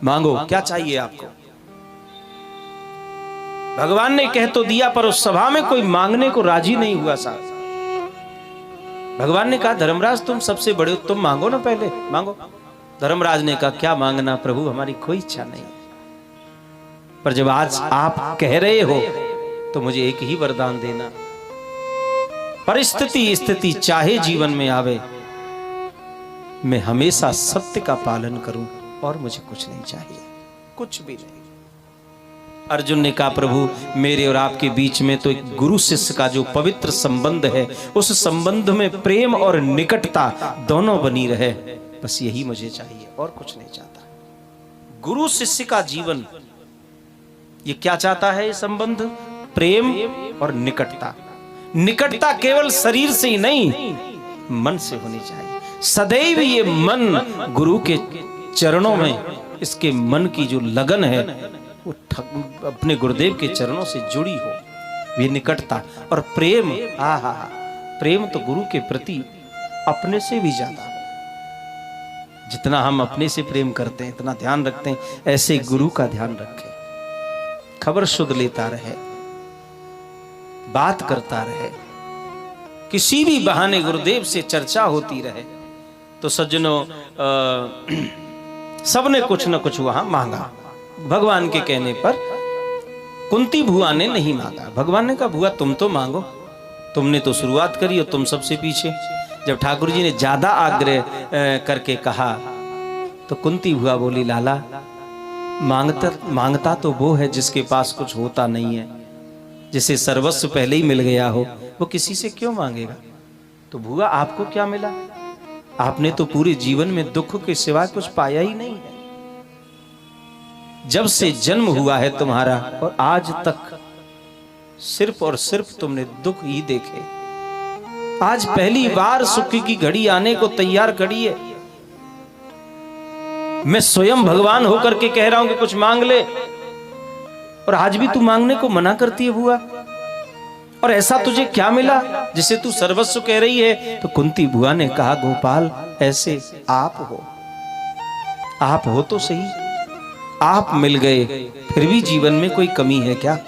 मांगो क्या चाहिए आपको। भगवान ने कह तो दिया, पर उस सभा में कोई मांगने को राजी नहीं हुआ साहब। भगवान ने कहा धर्मराज तुम सबसे बड़े हो, तुम मांगो ना, पहले मांगो। धर्मराज ने कहा क्या मांगना प्रभु, हमारी कोई इच्छा नहीं, पर जब आज आप कह रहे हो तो मुझे एक ही वरदान देना। परिस्थिति स्थिति चाहे जीवन में आवे, मैं हमेशा सत्य का पालन करूं और मुझे कुछ नहीं चाहिए, कुछ भी नहीं। अर्जुन ने कहा प्रभु मेरे और आपके बीच में तो एक गुरु शिष्य का जो पवित्र संबंध है, उस संबंध में प्रेम और निकटता दोनों बनी रहे, बस यही मुझे चाहिए और कुछ नहीं चाहता। गुरु शिष्य का जीवन ये क्या चाहता है? ये संबंध प्रेम और निकटता। निकटता केवल शरीर से ही नहीं, मन से होनी चाहिए। सदैव ये मन गुरु के चरणों में, इसके मन की जो लगन है वो अपने गुरुदेव के चरणों से जुड़ी हो, ये निकटता। और प्रेम, आहा, प्रेम तो गुरु के प्रति अपने से भी ज्यादा। जितना हम अपने से प्रेम करते हैं, इतना ध्यान रखते हैं, ऐसे गुरु का ध्यान रखें। खबर शुद्ध लेता रहे, बात करता रहे, किसी भी बहाने गुरुदेव से चर्चा होती रहे। तो सज्जनों, सबने कुछ न कुछ वहां मांगा। भगवान के कहने पर कुंती भुआ ने नहीं मांगा। भगवान ने कहा भुआ तुम तो मांगो, तुमने तो शुरुआत करी और तुम सबसे पीछे। जब ठाकुर जी ने ज्यादा आग्रह करके कहा तो कुंती भुआ बोली लाला, मांगता तो वो है जिसके पास कुछ होता नहीं है, जिसे सर्वस्व पहले ही मिल गया हो, वो किसी से क्यों मांगेगा। तो भुआ आपको क्या मिला? आपने तो पूरे जीवन में दुख के सिवा कुछ पाया ही नहीं है। जब से जन्म हुआ है तुम्हारा और आज तक सिर्फ और सिर्फ तुमने दुख ही देखे। आज पहली बार सुख की घड़ी आने को तैयार खड़ी है। मैं स्वयं भगवान होकर के कह रहा हूं कि कुछ मांग ले, और आज भी तू मांगने को मना करती है बुआ। और ऐसा तुझे क्या मिला जिसे तू सर्वस्व कह रही है? तो कुंती बुआ ने कहा गोपाल ऐसे आप हो तो सही, आप मिल गए, फिर भी जीवन में कोई कमी है क्या?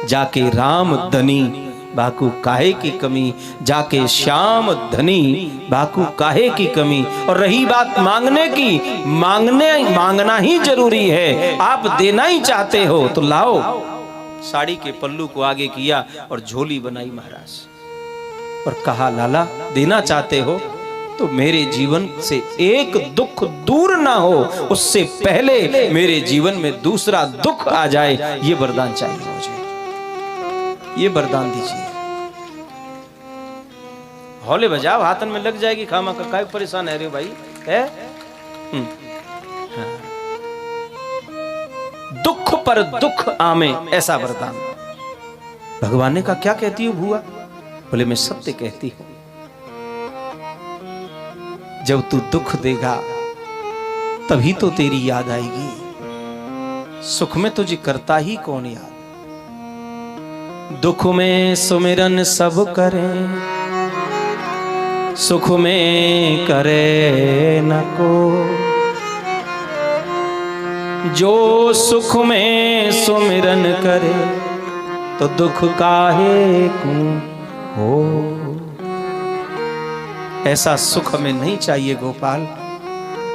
जाके राम धनी बाकू काहे की कमी, जाके श्याम धनी बाकू काहे की कमी। और रही बात मांगने की, मांगना ही जरूरी है। आप देना ही चाहते हो तो लाओ। साड़ी के पल्लू को आगे किया और झोली बनाई महाराज, और कहा लाला देना चाहते हो तो मेरे जीवन से एक दुख दूर ना हो, उससे पहले मेरे जीवन में दूसरा दुख आ जाए, ये वरदान चाहिए मुझे, ये वरदान दीजिए। हौले बजाओ, हाथन में लग जाएगी खामा का, काय परेशान है रे भाई है? हाँ। दुख पर दुख आमे, ऐसा वरदान। भगवान ने कहा क्या कहती हो बुआ? बोले मैं सत्य कहती हूं। जब तू दुख देगा तभी तो तेरी याद आएगी। सुख में तुझे करता ही कौन याद? दुख में सुमिरन सब करें, सुख में करे न को। जो सुख में सुमिरन करे तो दुख काहे को हो। ऐसा सुख हमें नहीं चाहिए गोपाल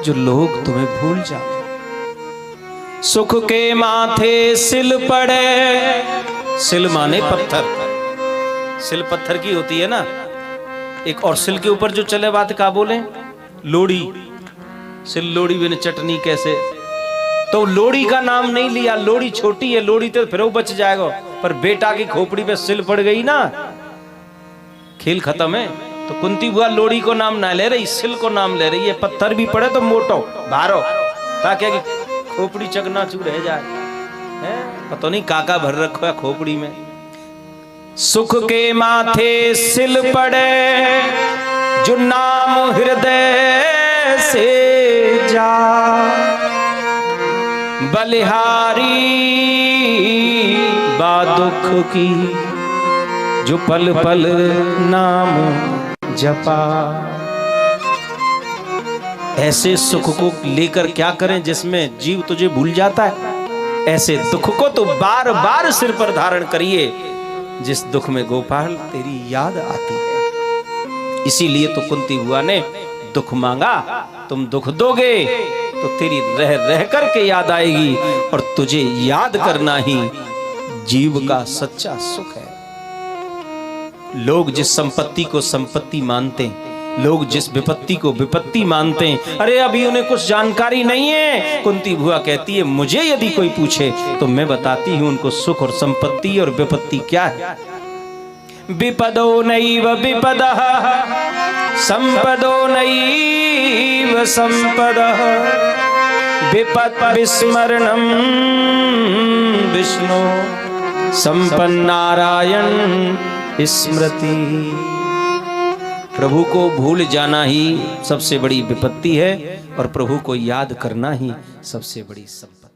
जो लोग तुम्हें भूल जाओ। सुख के माथे सिल पड़े, सिल माने पत्थर, सिल पत्थर की होती है ना एक, और सिल के ऊपर जो चले बात का बोले लोड़ी, सिल लोड़ी बिन चटनी कैसे। तो लोड़ी का नाम नहीं लिया, लोड़ी छोटी है, लोड़ी तो फिर वो बच जाएगा, पर बेटा की खोपड़ी पे सिल पड़ गई ना, खेल खत्म है। तो कुंती बुआ लोड़ी को नाम ना ले रही, सिल को नाम ले रही है। पत्थर भी पड़े तो मोटो भारो, ताकि खोपड़ी चकनाचूर रह जाए, पता नहीं काका भर रखो है खोपड़ी में। सुख के माथे सिल पड़े, जो नाम हृदय से जा, बलिहारी बा दुख की, जो पल पल नाम जपा। ऐसे सुख को लेकर क्या करें जिसमें जीव तुझे भूल जाता है। ऐसे दुख को तो बार बार सिर पर धारण करिए जिस दुख में गोपाल तेरी याद आती है। इसीलिए तो कुंती बुआ ने दुख मांगा, तुम दुख दोगे तो तेरी रह रह करके याद आएगी, और तुझे याद करना ही जीव का सच्चा सुख है। लोग जिस संपत्ति को संपत्ति मानते हैं, लोग जिस विपत्ति को विपत्ति मानते हैं, अरे अभी उन्हें कुछ जानकारी नहीं है। कुंती बुआ कहती है मुझे यदि कोई पूछे तो मैं बताती हूं उनको सुख और संपत्ति और विपत्ति क्या है। विपदो नैव विपदः संपदो नैव संपदः विपत् विस्मरणं विष्णु संपन्नारायण स्मृति। प्रभु को भूल जाना ही सबसे बड़ी विपत्ति है और प्रभु को याद करना ही सबसे बड़ी संपत्ति।